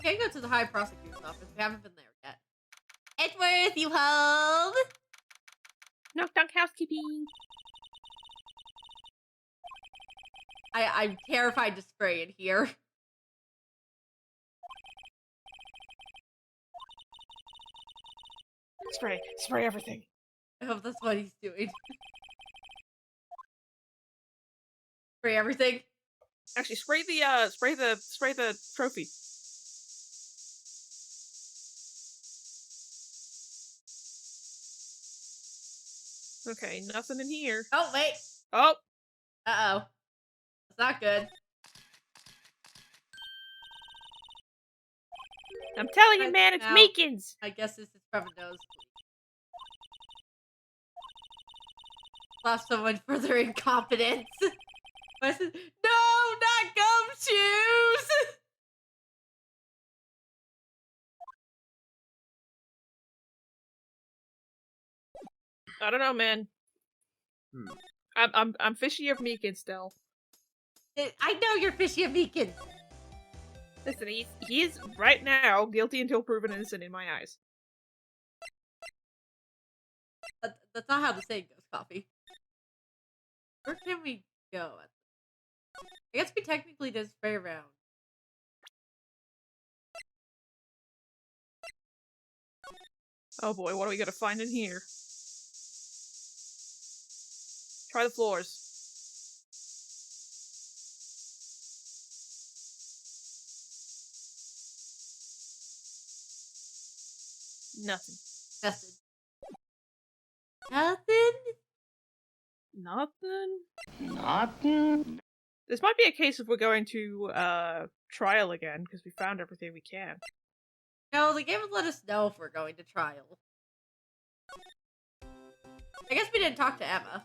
Can't go to the High Prosecutor's office. We haven't been there yet. Edgeworth, you home? Knock knock housekeeping. I'm terrified to spray in here. Spray everything. I hope that's what he's doing. Spray everything. Actually, spray the trophy. Okay, nothing in here. Oh, wait. Oh! Uh-oh. That's not good. I'm telling you, man, it's Now, Meekins! I guess this is from a nosebleed. Lost someone for their incompetence. No, not gumshoes! I don't know, man. I'm fishy of Meekins still. I know you're fishy of Meekins. Listen, he is right now guilty until proven innocent in my eyes. That's not how the saying goes, Coffee. Where can we go? I guess we technically did spray around. Oh boy, what are we gonna find in here? Try the floors. Nothing. Nothing. Nothing? Nothing? Nothing? This might be a case if we're going to trial again, because we found everything we can. No, the game would let us know if we're going to trial. I guess we didn't talk to Emma.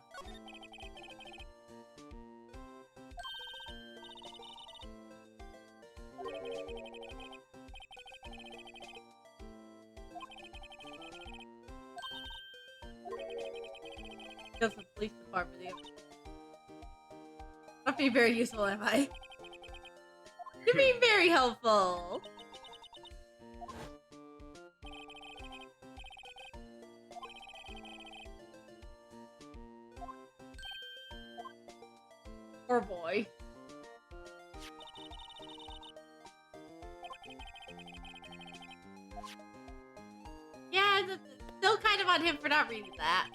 Because the police department. Not being very useful, am I? You're being very helpful. Poor boy. Yeah, still kind of on him for not reading that.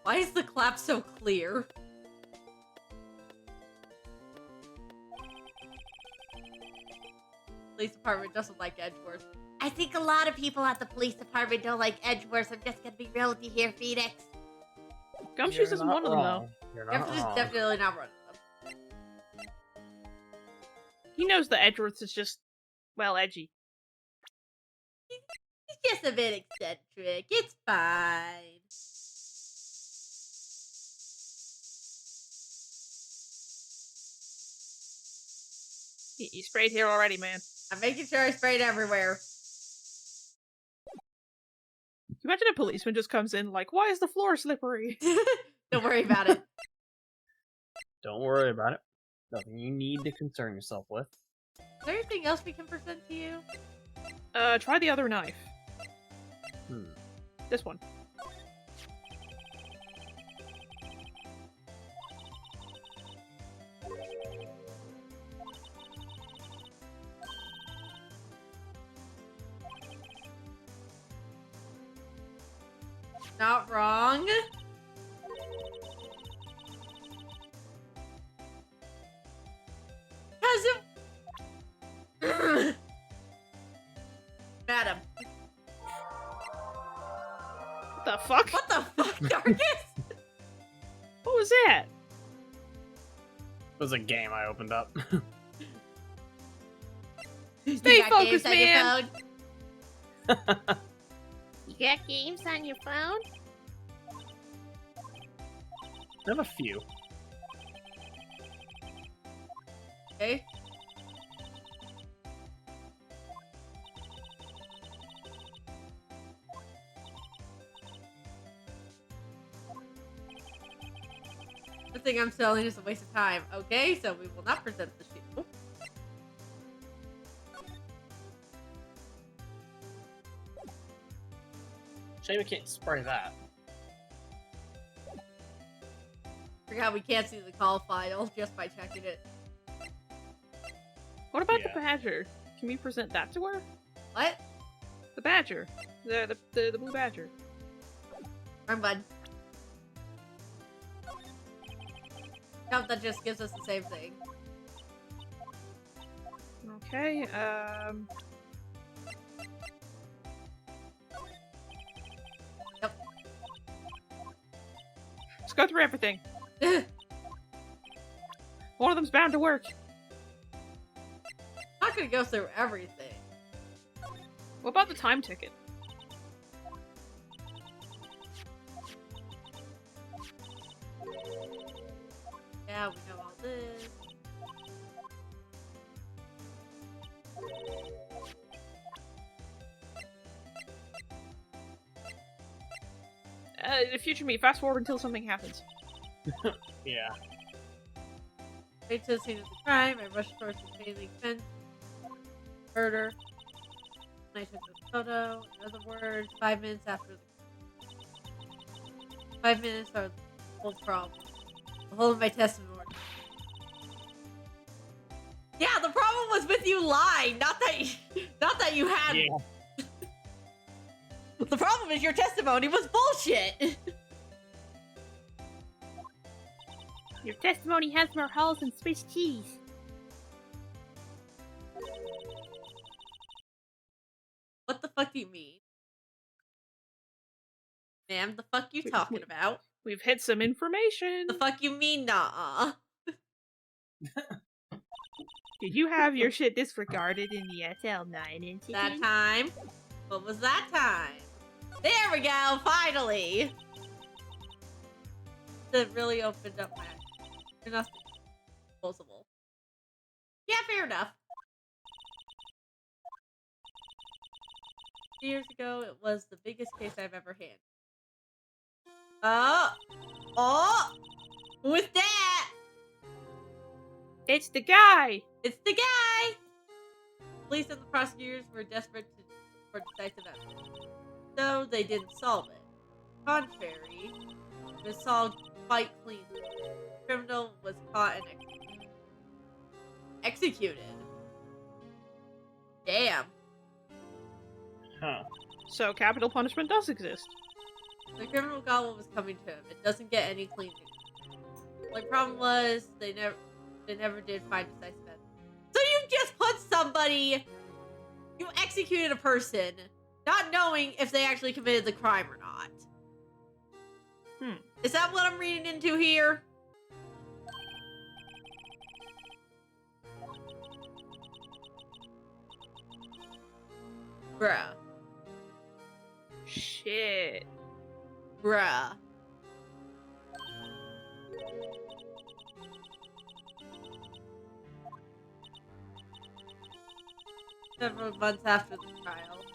Why is the clap so clear? Police department doesn't like Edgeworth. I think a lot of people at the police department don't like Edgeworth. I'm just gonna be real with you here, Phoenix. Gumshoes isn't one of them, though. You're not wrong. Definitely not one of them. He knows that Edgeworth is just, well, edgy. He's just a bit eccentric. It's fine. He sprayed here already, man. I'm making sure I sprayed everywhere. Can you imagine a policeman just comes in like, why is the floor slippery? Don't worry about it. Don't worry about it. Nothing you need to concern yourself with. Is there anything else we can present to you? Try the other knife. This one. Not wrong. Madam. What the fuck? What the fuck, Darkus? What was that? It was a game I opened up. Stay focused, man! You got games on your phone? I have a few. Okay. Everything I'm selling is a waste of time. Okay, so we will not present the shield. Shame we can't spray that. Forget how we can't see the call file just by checking it. What about Yeah. the badger? Can we present that to her? What? The badger. The blue badger. Wrong button. No, that just gives us the same thing. Okay, Yep. Let's go through everything. One of them's bound to work. Not gonna go through everything. What about the time ticket? Yeah, we know all this. Future me, fast forward until something happens. Yeah. Right to the scene of the crime, I rushed towards the paying the expense. Murder. And I took the photo. In other words, 5 minutes after the 5 minutes are the whole problem. The whole of my testimony. Yeah, the problem was with you lying, not that you had. Yeah. The problem is your testimony was bullshit. Your testimony has more holes than Swiss cheese. What the fuck do you mean? Ma'am, the fuck you talking about? We've hit some information. The fuck you mean, nah? Did you have your shit disregarded in the SL9 incident? That time? What was that time? There we go, finally! That really opened up my eyes. Enough disposable. Yeah, fair enough. Years ago, it was the biggest case I've ever handled. Oh! With that! It's the guy! It's the guy! Police and the prosecutors were desperate for decisive evidence, though they didn't solve it. Contrary, it was solved quite cleanly. The criminal was caught and executed. Executed? Damn. Huh. So capital punishment does exist. The criminal got what was coming to him. It doesn't get any cleaner. The problem was they never did find decisive evidence. So you just put somebody, you executed a person, not knowing if they actually committed the crime or not. Is that what I'm reading into here? Bruh. Shit. Bruh. Several months after the trial,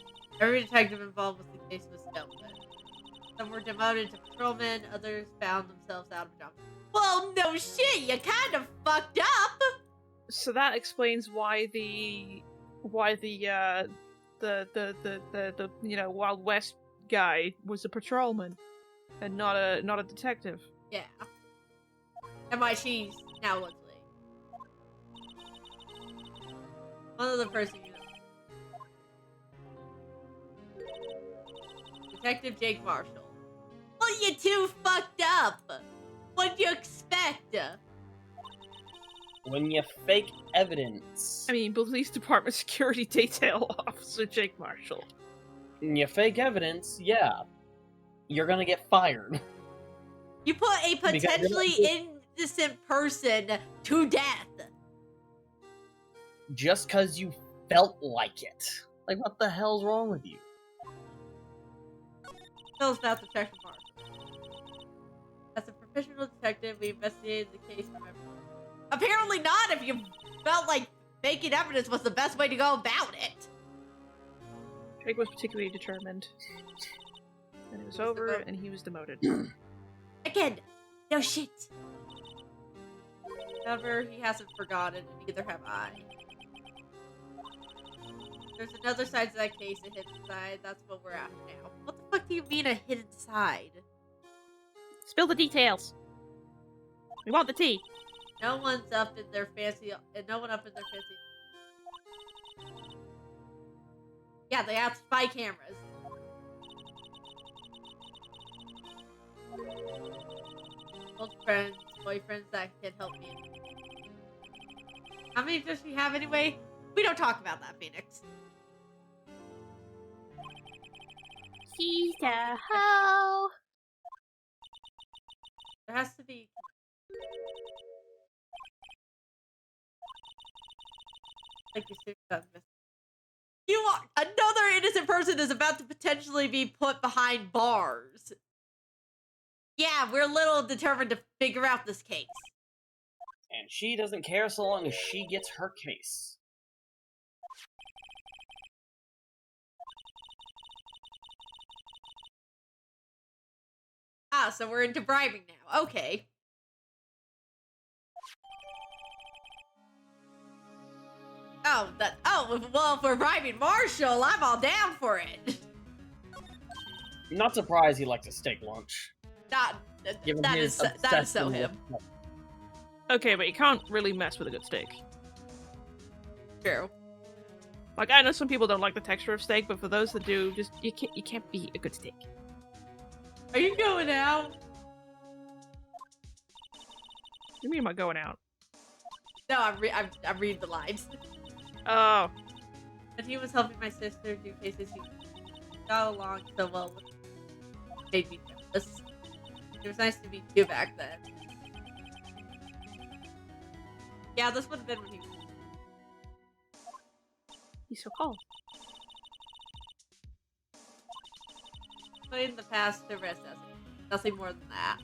every detective involved with the case was dealt with. Some were demoted to patrolmen, others found themselves out of jobs. Well, no shit, you kind of fucked up! So that explains why the Wild West guy was a patrolman and not a detective. Yeah. And why she's now Leslie. One other person you know. Detective Jake Marshall. Well, you two fucked up! What'd you expect? When you fake evidence, I mean, Police Department Security Detail Officer Jake Marshall. when you fake evidence, yeah, you're gonna get fired. You put a Because potentially innocent person to death. Just because you felt like it. Like, what the hell's wrong with you? Tell us about Detective Marshall. As a professional detective, we investigated the case from everyone. Apparently not if you felt like faking evidence was the best way to go about it. Jake was particularly determined. And it was over, and he was demoted. Again, no shit. However, he hasn't forgotten, and neither have I. There's another side to that case, a hidden side. That's what we're after now. What the fuck do you mean, a hidden side? Spill the details. We want the tea. No one's up in their fancy. No one up in their fancy. Yeah, they have spy cameras. Old friends, boyfriends that can help me. How many does she have anyway? We don't talk about that, Phoenix. She's a hoe. There has to be. Like you seriously. You are another innocent person is about to potentially be put behind bars. Yeah, we're a little determined to figure out this case. And she doesn't care so long as she gets her case. Ah, so we're into bribing now. Okay. Oh, well, if we're bribing Marshall, I'm all down for it. I'm not surprised he likes a steak lunch. Given That his is so obsession him. with- Okay, but you can't really mess with a good steak. True. Like, I know some people don't like the texture of steak, but for those that do, just you can't beat a good steak. Are you going out? What do you mean am I going out? No, I'm reading the lines. Oh. And he was helping my sister do cases. He got along so well with made me jealous. It was nice to meet you back then. Yeah, this would have been when he was. He's so cold. But in the past, the rest doesn't. Nothing more than that.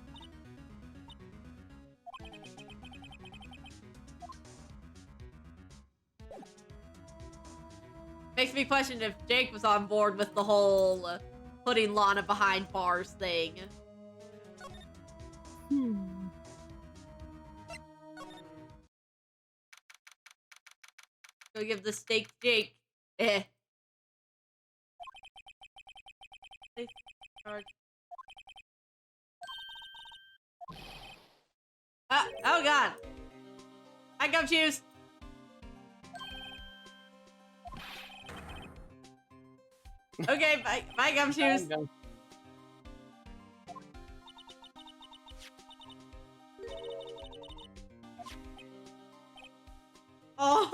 Makes me question if Jake was on board with the whole putting Lana behind bars thing. Go give the steak to Jake. Eh. Oh god. I got juice. Okay, bye gumshoes. Oh.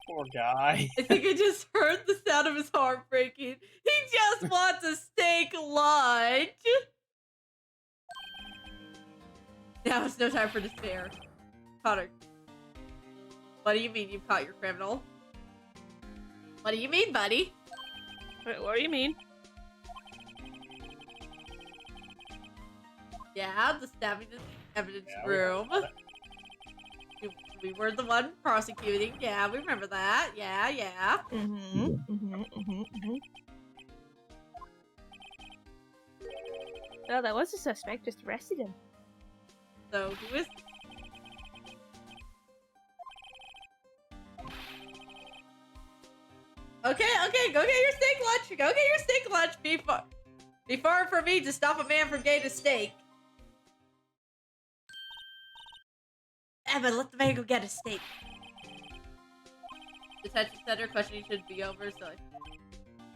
Poor guy. I think I just heard the sound of his heart breaking. He just wants a steak lunch. Now it's no time for despair. Connor. What do you mean you've caught your criminal? What do you mean, buddy? Wait, what do you mean? Yeah, the stabbing in the evidence Yeah, room. We were the one prosecuting. Yeah, we remember that. Yeah. Oh, that was a suspect. Just arrested him. So, who is... Okay, go get your steak lunch. Go get your steak lunch before for me to stop a man from getting a steak. Emma, let the man go get a steak. Detention center questioning should be over, so...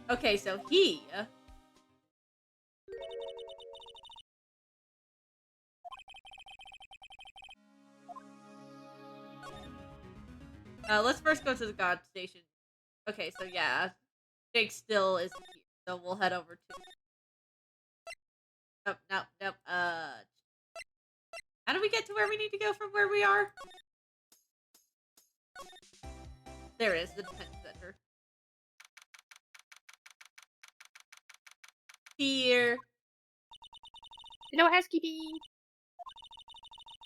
Okay, so he... let's first go to the God Station. Okay, so yeah, Jake still isn't here, so we'll head over to... Nope. How do we get to where we need to go from where we are? There it is, the detention center. Here. No housekeeping.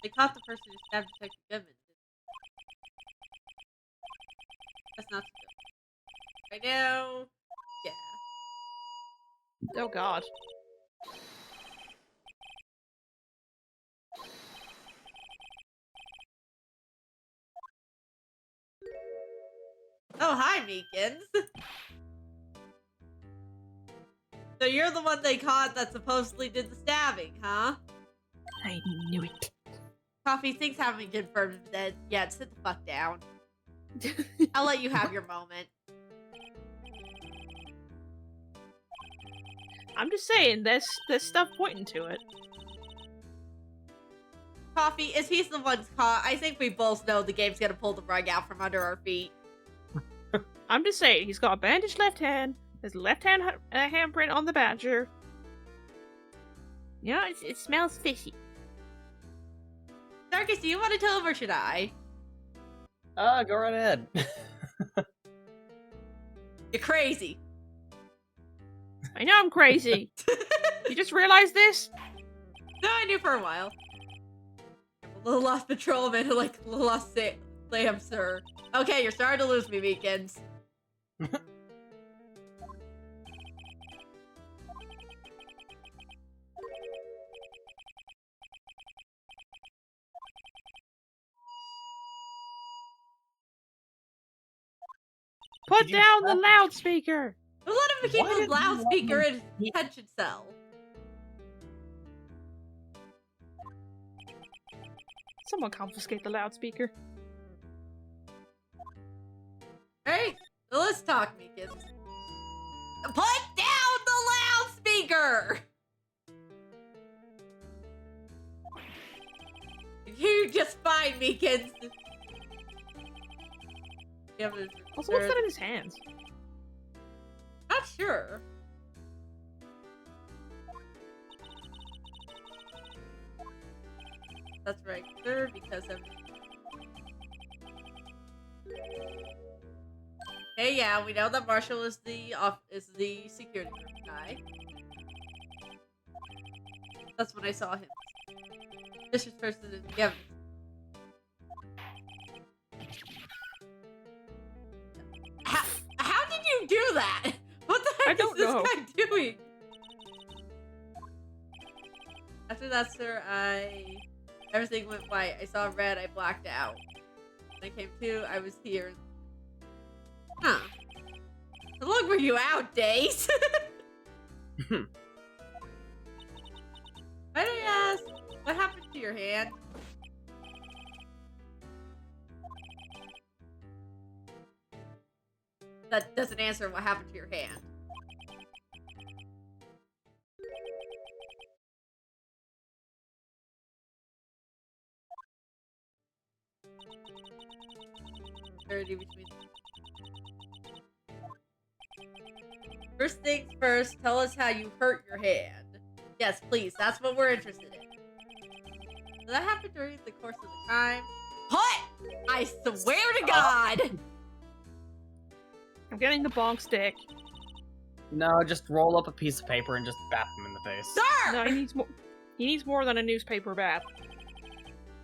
They caught the person who stabbed Detective Goodman. That's not so good. Right now, yeah. Oh god. Oh, hi, Meekins. So you're the one they caught that supposedly did the stabbing, huh? I knew it. Coffee, things haven't been confirmed dead yet. Sit the fuck down. I'll let you have your moment. I'm just saying, there's stuff pointing to it. Coffee, if he's the one caught, I think we both know the game's gonna pull the rug out from under our feet. I'm just saying, he's got a bandaged left hand. There's a left hand handprint on the badger. Yeah, it smells fishy. Darkus, do you want to tell him or should I? Go right ahead. You're crazy. I know I'm crazy. You just realized this? No, I knew for a while. A little lost patrolman, like a little lost Sam, sir. Okay, you're starting to lose me, Meekins. Put Did you down the slap- loudspeaker! We'll let him keep Why his did you let loudspeaker him in his keep- detention cell. Someone confiscate the loudspeaker. Hey, so let's talk, Meekins. Put down the loudspeaker! You just fine, Meekins. Also, what's that in his hands? Not sure. That's right, sir, because of... Hey, yeah, we know that Marshall is the security guy. That's when I saw him. This is person in the evidence. How did you do that? What the heck is this guy doing? After that, sir, everything went white. I saw red, I blacked out. When I came to, I was here. Huh. How long were you out, Days? Might I ask, what happened to your hand? That doesn't answer what happened to your hand. Between... First things first, tell us how you hurt your hand. Yes, please, that's what we're interested in. Did that happen during the course of the crime? What? I swear to God! I'm getting the bonk stick. No, just roll up a piece of paper and just bap him in the face. Sir! No, he needs more. He needs more than a newspaper bat.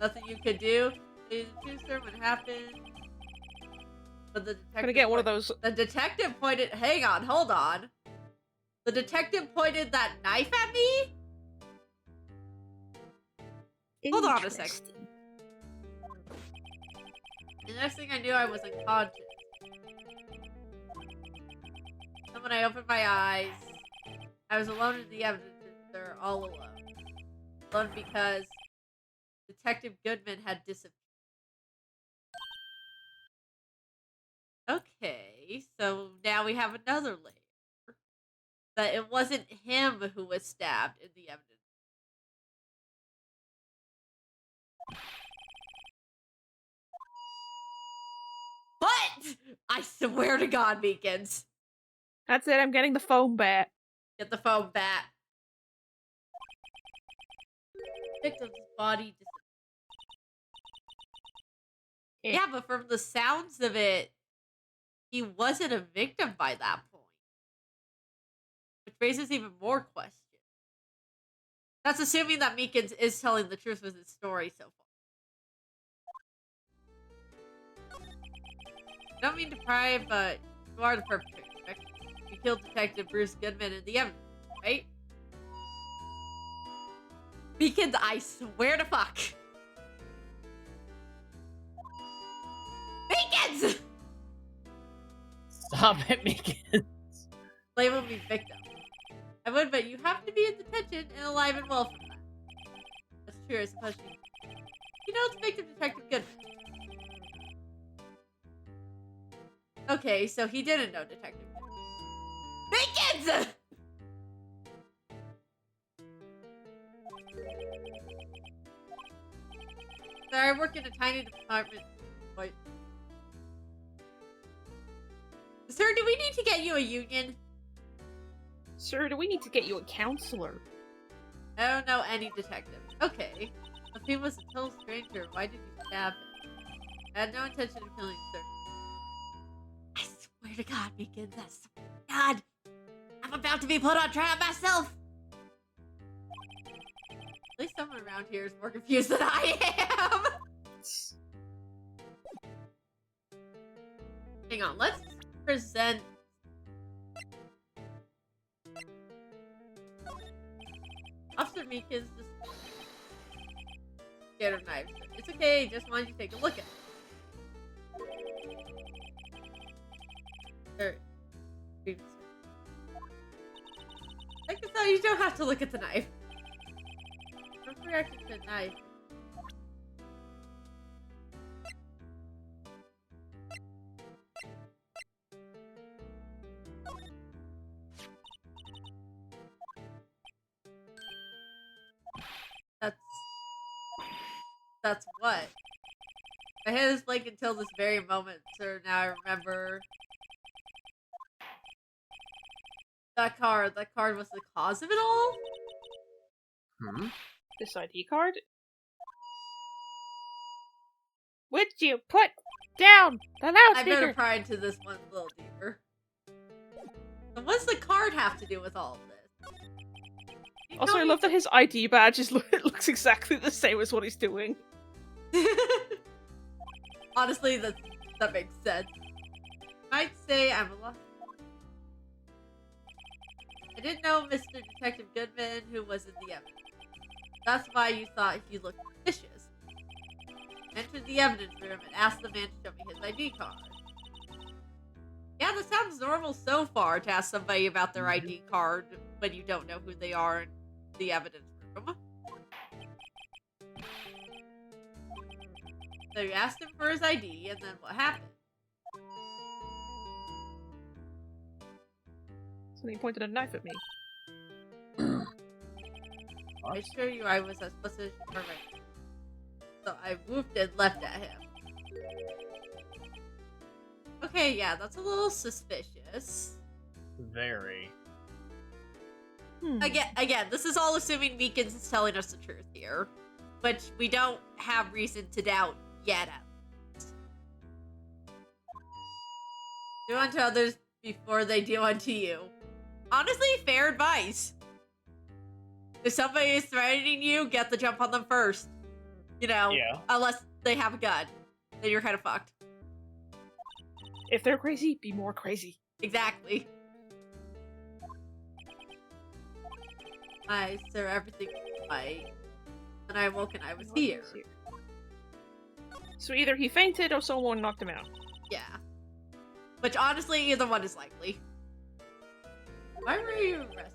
Nothing you could do? Sir, what happened? But the detective... Gonna get one of those. The detective pointed... Hang on, hold on. The detective pointed that knife at me? Hold on a second. The next thing I knew, I was unconscious. Then when I opened my eyes, I was alone in the evidence center, all alone. Alone because Detective Goodman had disappeared. Okay, so now we have another layer. That it wasn't him who was stabbed in the evidence. What? I swear to God, Meekins. That's it. I'm getting the foam bat. Get the foam bat. Victim's body Yeah, but from the sounds of it, he wasn't a victim by that point. Which raises even more questions. That's assuming that Meekins is telling the truth with his story so far. I don't mean to pry, but you are the perpetrator, correct? You killed Detective Bruce Goodman in the evidence, right? Meekins, I swear to fuck. Meekins! Stop it, Meekins. Label me victim. I would, but you have to be in detention and alive and well from that. That's true, I suppose you know it's Victim Detective Goodman. Okay, so he didn't know Detective Goodman. Meekins! Sorry, I work in a tiny department. Wait. Sir, do we need to get you a union? Sir, do we need to get you a counselor? I don't know any detective. Okay. If he was a total stranger, why did you stab him? I had no intention of killing him, sir. I swear to God, Meekins, I swear to God, I'm about to be put on trial myself! At least someone around here is more confused than I am! Hang on, let's present... Officer Meekins just scared of knives. It's okay, just wanted you to take a look at it. I can tell you don't have to look at the knife. Don't react to the knife. That's what? My head is blank until this very moment, sir. Now I remember. That card was the cause of it all? Hmm? This ID card? Would you put down the I loudspeaker? better pry into this one a little deeper. So what's the card have to do with all of this? You Also, I know love that his ID badge is it looks exactly the same as what he's doing. Honestly, that makes sense. Might say I'm a lot. I didn't know Mr. Detective Goodman who was in the evidence. That's why you thought he looked suspicious. Entered the evidence room and asked the man to show me his ID card. Yeah, that sounds normal so far to ask somebody about their ID card when you don't know who they are in the evidence room. So you asked him for his ID, and then what happened? So he pointed a knife at me. I assure you I was as suspicious already. So I whooped and left at him. Okay, yeah, that's a little suspicious. Very. Again, this is all assuming Meekins is telling us the truth here. Which we don't have reason to doubt yet. Do unto others before they do unto you. Honestly, fair advice. If somebody is threatening you, get the jump on them first. You know, Yeah. unless they have a gun. Then you're kind of fucked. If they're crazy, be more crazy. Exactly. I sir, everything was right. When I awoke and I was here. So either he fainted or someone knocked him out. Yeah. Which honestly, either one is likely. Why were you arrested?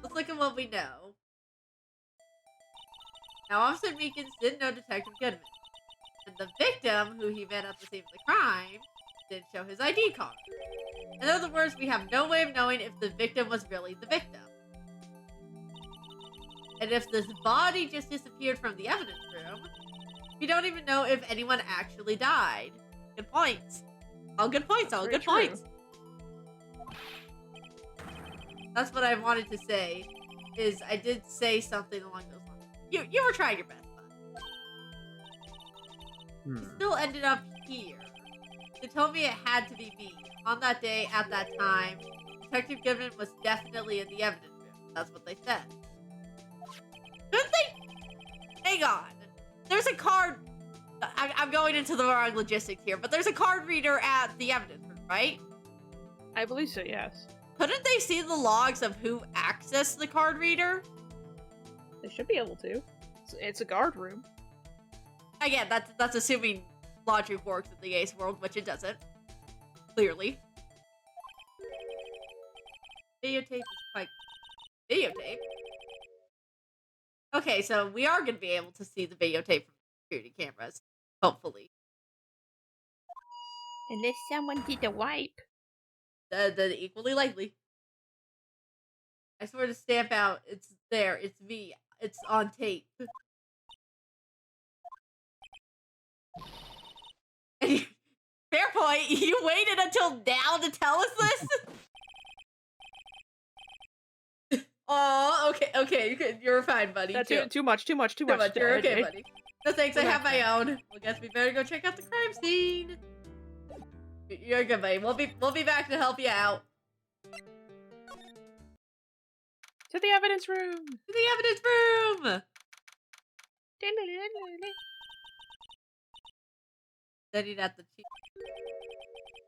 Let's look at what we know. Now, Officer Meekins didn't know Detective Goodman. And the victim, who he met at the scene of the crime, didn't show his ID card. In other words, we have no way of knowing if the victim was really the victim. And if this body just disappeared from the evidence room, we don't even know if anyone actually died. Good points. All good points, all good points. That's what I wanted to say, is I did say something along those lines. You were trying your best, but you still ended up here. They told me it had to be me. On that day, at that time, Detective Goodman was definitely in the evidence room. That's what they said. Couldn't they? Hang on. There's a card. I'm going into the wrong logistics here, but there's a card reader at the evidence room, right? I believe so, yes. Couldn't they see the logs of who accessed the card reader? They should be able to. It's a guard room. Again, that's assuming logic works in the Ace world, which it doesn't. clearly. Videotape is quite... Videotape? Okay, so we are going to be able to see the videotape from security cameras. Hopefully. Unless someone did a wipe. The equally likely. I swear to stamp out, it's there, it's me, it's on tape. Fair point, you waited until now to tell us this? Oh, okay, you're fine, buddy. That's Chill. too much. You're okay, buddy. No thanks, I have my own. Well, guess we better go check out the crime scene. You're good, buddy. We'll be back to help you out. To the evidence room! To the evidence room! Studied at the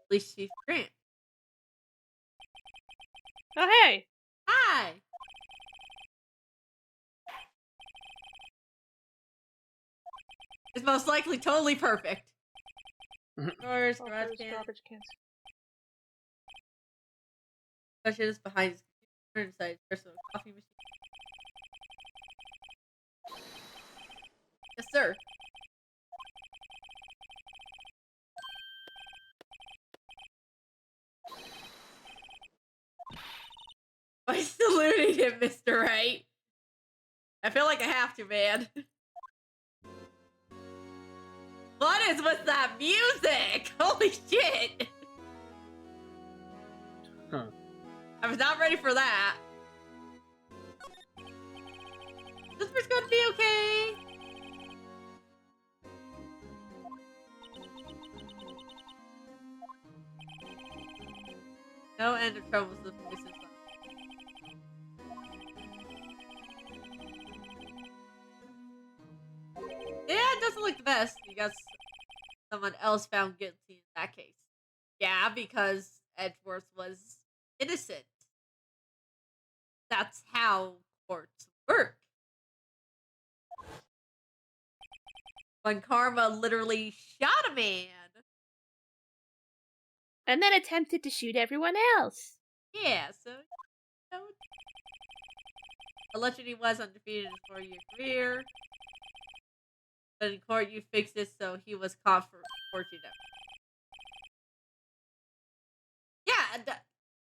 Police Chief Grant. Oh, hey! Hi! It's most likely totally perfect. Drawers, garbage cans. Pushes behind his computer inside his personal coffee machine. Yes, sir. By saluting him, Mr. Wright. I feel like I have to, man. What is with that music? Holy shit! Huh. I was not ready for that. This was gonna be okay. No end of troubles with voices. Yeah, it doesn't look the best. You got someone else found guilty in that case. Yeah, because Edgeworth was innocent. That's how courts work. When Karma literally shot a man. And then attempted to shoot everyone else. Yeah, so you know, allegedly was undefeated in his 4-year career. But in court you fixed it so he was caught for forging it. Yeah,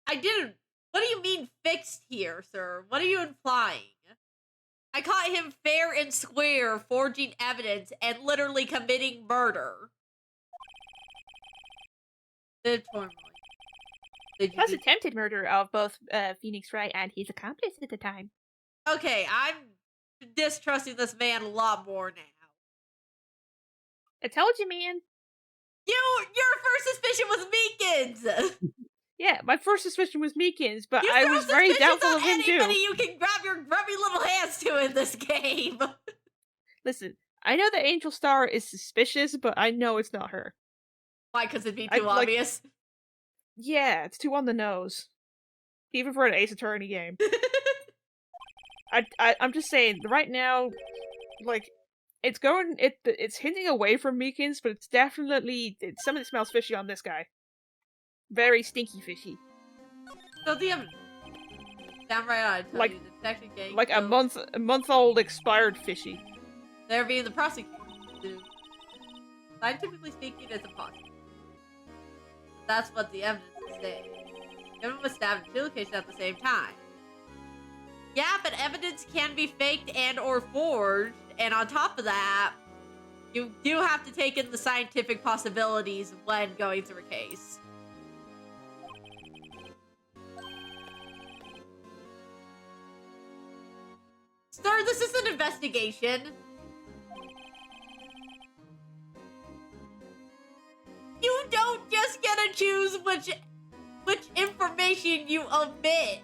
I didn't. What do you mean fixed here, sir? What are you implying? I caught him fair and square forging evidence and literally committing murder. The turmoil. Plus attempted murder of both Phoenix Wright and his accomplice at the time. Okay, I'm distrusting this man a lot more now. I told you, man. Your first suspicion was Meekins. Yeah, my first suspicion was Meekins, but You I throw was very suspicions doubtful on of him too. anybody you can grab your grubby little hands to in this game. Listen, I know that Angel Star is suspicious, but I know it's not her. Why? Because it'd be too obvious. Yeah, it's too on the nose. Even for an Ace Attorney game. I'm just saying, right now, like, it's hinting away from Meekins, but it's definitely, something smells fishy on this guy. Very stinky fishy. So the downright I tell like, you, the detective gang. Like a month old expired fishy. They're being the prosecutor. Scientifically speaking, it's impossible. That's what the evidence is saying. Everyone was stabbed in two locations at the same time. Yeah, but evidence can be faked and or forged, and on top of that, you do have to take in the scientific possibilities when going through a case. Sir, this is an investigation. You don't just get to choose which information you omit.